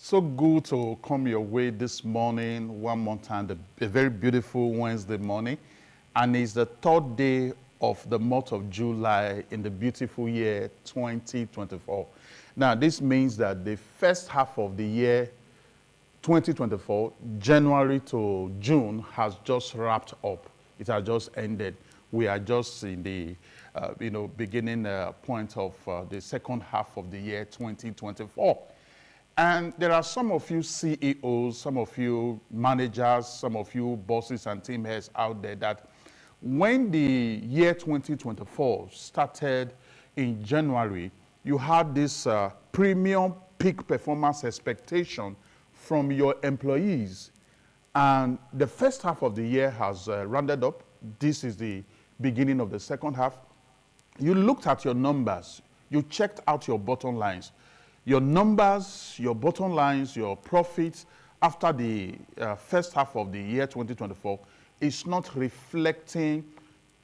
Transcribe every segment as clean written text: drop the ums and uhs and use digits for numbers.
So good to come your way this morning, one more time, a very beautiful Wednesday morning. And it's the third day of the month of July in the beautiful year 2024. Now, this means that the first half of the year 2024, January to June, has just wrapped up. It has just ended. We are just in the beginning point of the second half of the year 2024. And there are some of you CEOs, some of you managers, some of you bosses and team heads out there that when the year 2024 started in January, you had this premium peak performance expectation from your employees. And the first half of the year has rounded up. This is the beginning of the second half. You looked at your numbers. You checked out your bottom lines. Your numbers, your bottom lines, your profits after the first half of the year 2024 is not reflecting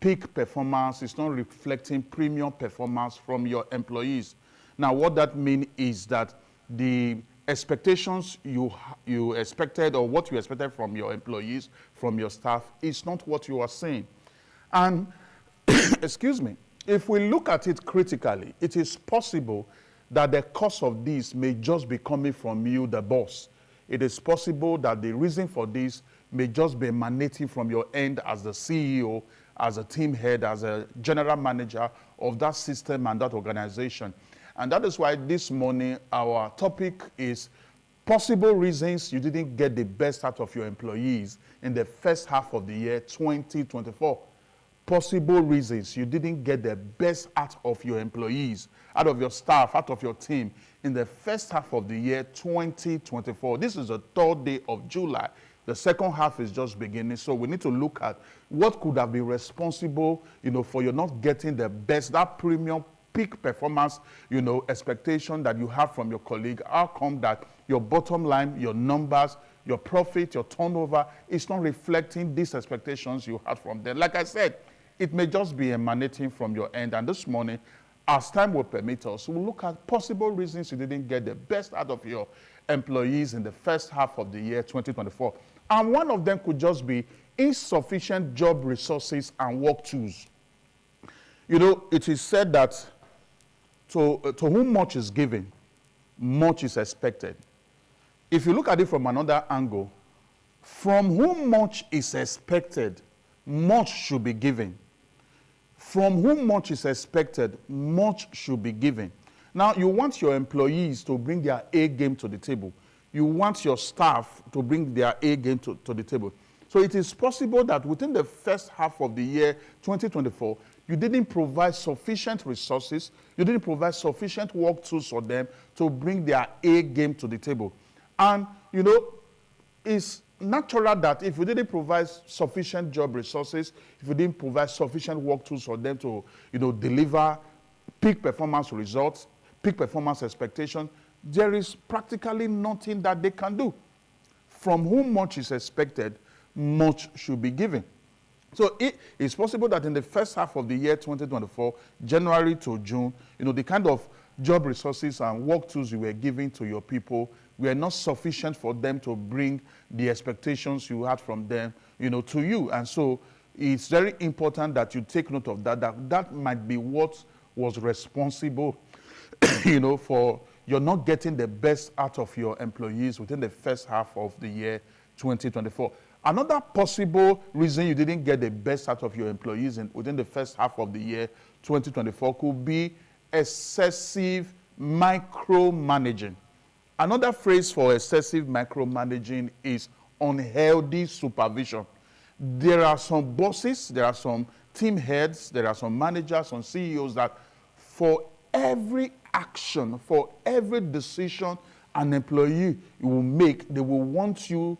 peak performance. It's not reflecting premium performance from your employees. Now, what that means is that the expectations you expected or what you expected from your employees, from your staff, is not what you are seeing. And, excuse me, if we look at it critically, it is possible that the cause of this may just be coming from you, the boss. It is possible that the reason for this may just be emanating from your end as the CEO, as a team head, as a general manager of that system and that organization. And that is why this morning our topic is possible reasons you didn't get the best out of your employees in the first half of the year 2024. Possible reasons you didn't get the best out of your employees, out of your staff, out of your team in the first half of the year 2024. This is the third day of July. The second half is just beginning. So we need to look at what could have been responsible, for you not getting the best, that premium peak performance, expectation that you have from your colleague. How come that your bottom line, your numbers, your profit, your turnover is not reflecting these expectations you had from them? Like I said, it may just be emanating from your end. And this morning, as time will permit us, we'll look at possible reasons you didn't get the best out of your employees in the first half of the year 2024. And one of them could just be insufficient job resources and work tools. It is said that to whom much is given, much is expected. If you look at it from another angle, from whom much is expected, much should be given. From whom much is expected, much should be given. Now, you want your employees to bring their A game to the table. You want your staff to bring their A game to the table. So it is possible that within the first half of the year 2024, you didn't provide sufficient resources, you didn't provide sufficient work tools for them to bring their A game to the table. And, it's natural that if you didn't provide sufficient job resources, if you didn't provide sufficient work tools for them to, deliver peak performance results, peak performance expectation, there is practically nothing that they can do. From whom much is expected, much should be given. So it is possible that in the first half of the year 2024, January to June, the kind of job resources and work tools you were giving to your people were not sufficient for them to bring the expectations you had from them, to you. And so it's very important that you take note of that might be what was responsible, for you're not getting the best out of your employees within the first half of the year 2024. Another possible reason you didn't get the best out of your employees within the first half of the year 2024 could be excessive micromanaging. Another phrase for excessive micromanaging is unhealthy supervision. There are some bosses, there are some team heads, there are some managers, some CEOs that for every action, for every decision an employee will make, they want you,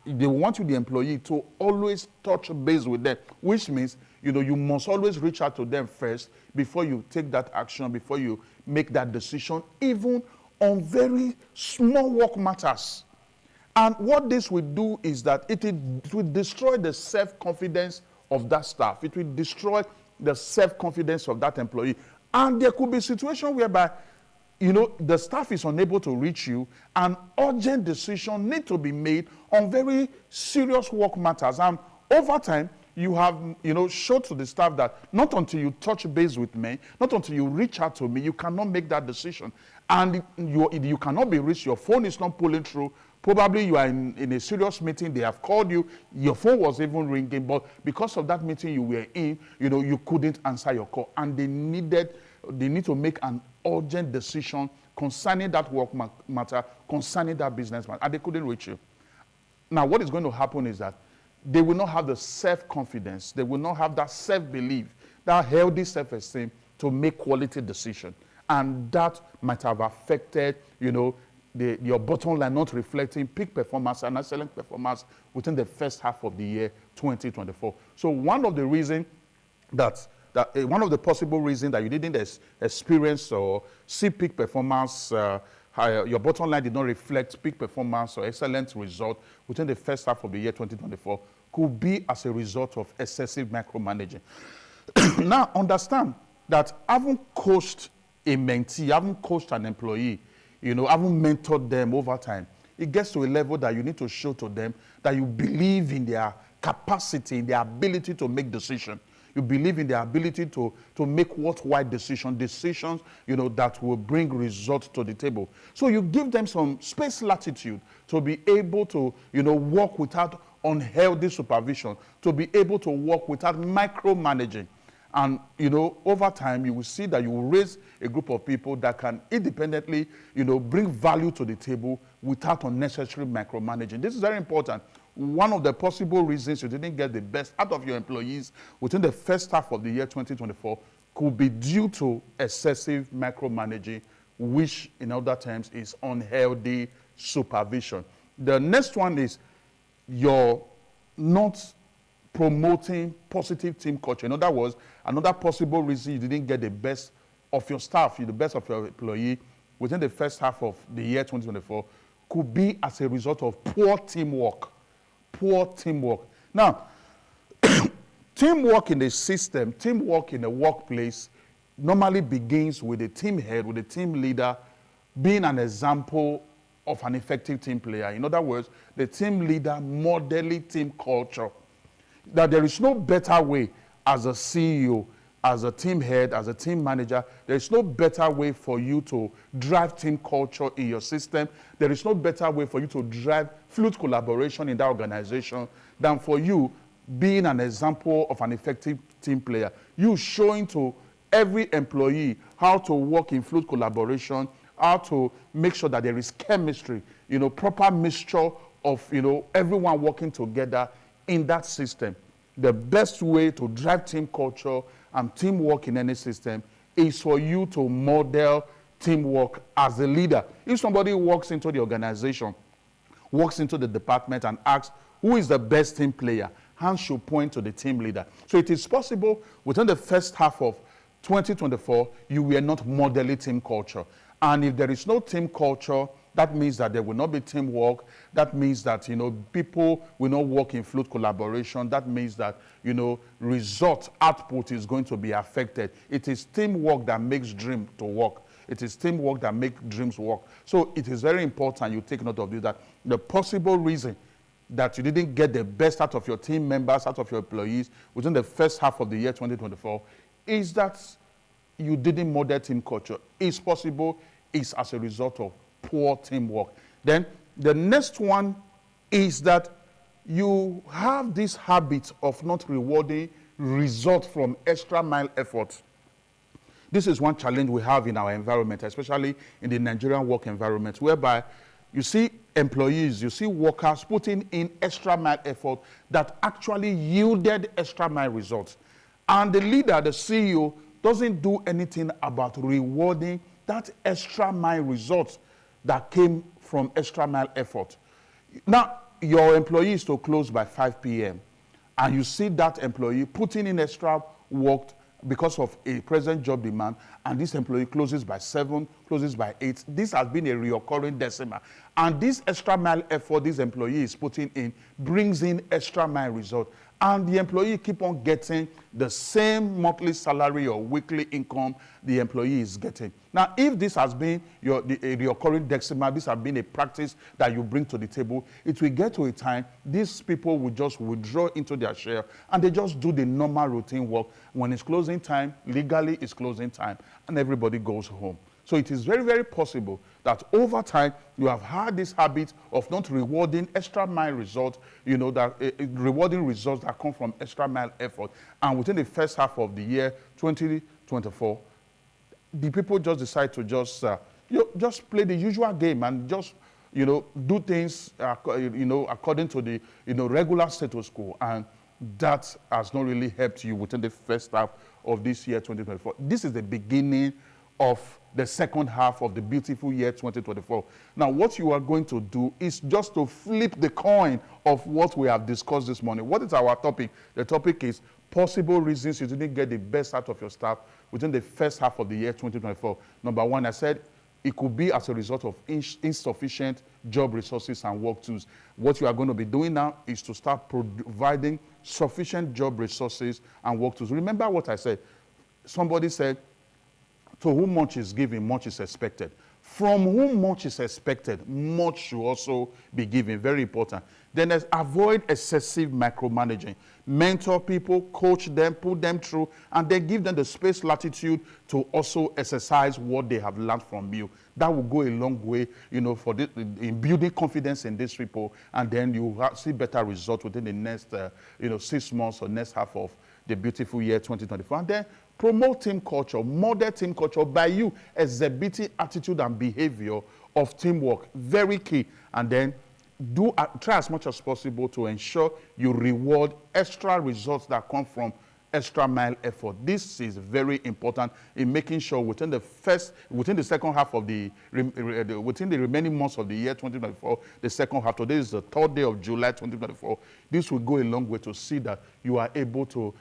the employee, to always touch base with them, which means, you must always reach out to them first before you take that action, before you make that decision, even on very small work matters. And what this will do is that it will destroy the self-confidence of that staff. It will destroy the self-confidence of that employee. And there could be a situation whereby the staff is unable to reach you, and urgent decision need to be made on very serious work matters. And over time, you have, showed to the staff that not until you touch base with me, not until you reach out to me, you cannot make that decision. And you cannot be reached, your phone is not pulling through. Probably you are in a serious meeting, they have called you, your phone was even ringing, but because of that meeting you were in, you couldn't answer your call. And they need to make an urgent decision concerning that work matter, concerning that business matter, and they couldn't reach you. Now, what is going to happen is that they will not have the self-confidence, they will not have that self-belief, that healthy self-esteem to make quality decision. And that might have affected, your bottom line not reflecting peak performance and excellent performance within the first half of the year 2024. So one of the reasons one of the possible reasons that you didn't experience or see peak performance, your bottom line did not reflect peak performance or excellent result within the first half of the year 2024 could be as a result of excessive micromanaging. Now, understand that having coached a mentee, having coached an employee, having mentored them over time, it gets to a level that you need to show to them that you believe in their capacity, in their ability to make decisions. You believe in their ability to make worthwhile decisions, that will bring results to the table. So you give them some space latitude to be able to, work without unhealthy supervision, to be able to work without micromanaging. And, over time, you will see that you will raise a group of people that can independently, bring value to the table without unnecessary micromanaging. This is very important. One of the possible reasons you didn't get the best out of your employees within the first half of the year 2024 could be due to excessive micromanaging, which in other terms is unhealthy supervision. The next one is you're not promoting positive team culture. In other words, another possible reason you didn't get the best of your staff, the best of your employee within the first half of the year 2024 could be as a result of poor teamwork. Poor teamwork. Now, teamwork in the system, teamwork in the workplace normally begins with a team head, with a team leader being an example of an effective team player. In other words, the team leader modeling team culture. That there is no better way as a CEO, as a team head, as a team manager, there is no better way for you to drive team culture in your system. There is no better way for you to drive fluid collaboration in that organization than for you being an example of an effective team player. You showing to every employee how to work in fluid collaboration, how to make sure that there is chemistry, proper mixture of, everyone working together in that system. The best way to drive team culture and teamwork in any system is for you to model teamwork as a leader. If somebody walks into the organization, walks into the department and asks, who is the best team player? Hands should point to the team leader. So it is possible within the first half of 2024, you were not modeling team culture. And if there is no team culture, that means that there will not be teamwork. That means that, people will not work in fluid collaboration. That means that, result output is going to be affected. It is teamwork that makes dream to work. It is teamwork that makes dreams work. So it is very important you take note of this, that the possible reason that you didn't get the best out of your team members, out of your employees within the first half of the year 2024 is that you didn't model team culture. It's possible it's as a result of poor teamwork. Then the next one is that you have this habit of not rewarding results from extra mile effort. This is one challenge we have in our environment, especially in the Nigerian work environment, whereby you see employees, you see workers putting in extra mile effort that actually yielded extra mile results. And the leader, the CEO, doesn't do anything about rewarding that extra mile results that came from extra mile effort. Now, your employee is to close by 5 p.m. and you see that employee putting in extra work because of a present job demand, and this employee closes by 7, closes by 8. This has been a recurring decimal. And this extra mile effort this employee is putting in brings in extra mile result. and the employee keep on getting the same monthly salary or weekly income the employee is getting. Now, if this has been your recurring decimal, this has been a practice that you bring to the table, it will get to a time these people will just withdraw into their share and they just do the normal routine work. When it's closing time, legally it's closing time, and everybody goes home. So it is very, very possible that over time, you have had this habit of not rewarding extra mile results, rewarding results that come from extra mile effort. And within the first half of the year, 2024, the people just decide to just play the usual game and just, do things, according to the, regular status quo. And that has not really helped you within the first half of this year, 2024. This is the beginning of the second half of the beautiful year 2024. Now, what you are going to do is just to flip the coin of what we have discussed this morning. What is our topic? The topic is possible reasons you didn't get the best out of your staff within the first half of the year 2024. Number one, I said it could be as a result of insufficient job resources and work tools. What you are going to be doing now is to start providing sufficient job resources and work tools. Remember what I said. Somebody said, to whom much is given, much is expected. From whom much is expected, much should also be given. Very important. Then avoid excessive micromanaging. Mentor people, coach them, put them through, and then give them the space, latitude to also exercise what they have learned from you. That will go a long way, in building confidence in these people, and then you will see better results within the next, 6 months or next half of the beautiful year 2024. And then promote team culture, model team culture by you exhibiting attitude and behavior of teamwork. Very key. And then try as much as possible to ensure you reward extra results that come from extra mile effort. This is very important in making sure within the second half of within the remaining months of the year 2024, the second half, today is the 3rd day of July 2024, this will go a long way to see that you are able to,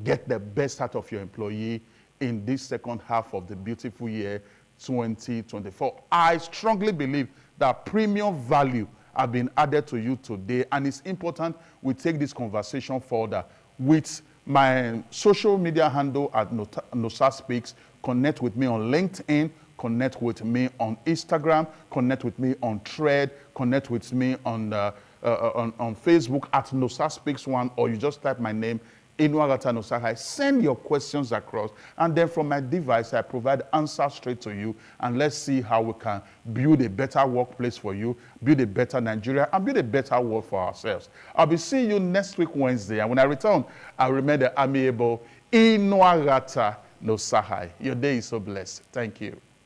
get the best out of your employee in this second half of the beautiful year 2024. I strongly believe that premium value have been added to you today, and it's important we take this conversation further with my social media handle at Nosa Speaks. Connect with me on LinkedIn, connect with me on Instagram, connect with me on Thread, connect with me on Facebook at Nosa Speaks 1, or you just type my name, Inuagata Nosahai. Send your questions across, and then from my device, I provide answers straight to you, and let's see how we can build a better workplace for you, build a better Nigeria, and build a better world for ourselves. I'll be seeing you next week, Wednesday, and when I return, I'll remain the amiable Inuagata Nosahai. Your day is so blessed. Thank you.